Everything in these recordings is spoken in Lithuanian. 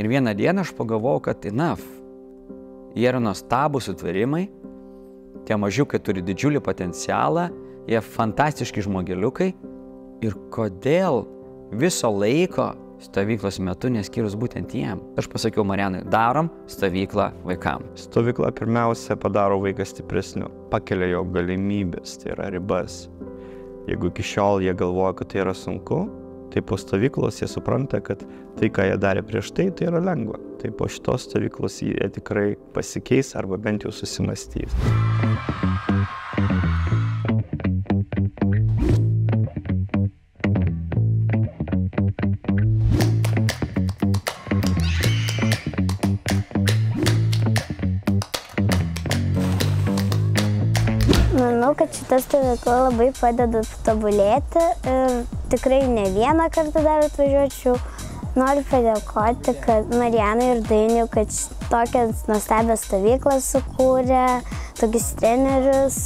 Ir vieną dieną aš pagalvojau, kad enough. Jie yra nuostabūs sutvėrimai, tie mažiukai turi didžiulį potencialą, jie fantastiški žmogeliukai. Ir kodėl viso laiko stovyklos metu neskyrus būtent jiem? Aš pasakiau Marianai, darom stovyklą vaikam. Stovykla pirmiausia padaro vaiką stipresniu, pakelia jo galimybės, tai yra ribas. Jeigu iki šiol jie galvoja, kad tai yra sunku, tai po stovyklos jie supranta, kad tai, ką jie darė prieš tai, tai yra lengva. Tai po šitos stovyklos jie tikrai pasikeis arba bent jau susimastys. Manau, kad šita stovykla labai padeda tobulėti ir tikrai ne vieną kartą dar atvažiuočiau. Noriu padėkoti Marianai ir Dainiui, kad tokias nuostabias stovyklas sukūrė, tokius trenerius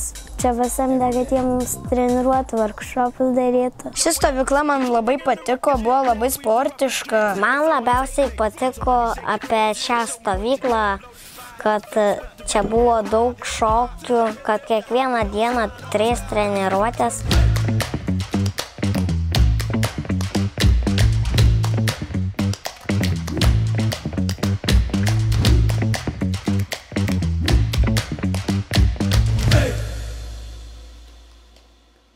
čia pasamdė, kad jie mums treniruotų, workshopus darytų. Ši stovykla man labai patiko, buvo labai sportiška. Man labiausiai patiko apie šią stovyklą, kad čia buvo daug šokių, kad kiekvieną dieną 3 treniruotės.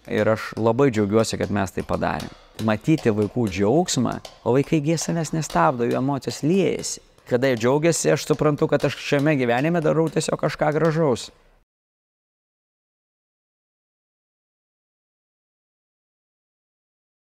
Ir aš labai džiaugiuosi, kad mes tai padarėm. Matyti vaikų džiaugsmą, o vaikai jie savęs nestabdo, jų emocijos liejasi. Kada jie džiaugiasi, aš suprantu, kad aš šiame gyvenime darau tiesiog kažką gražaus.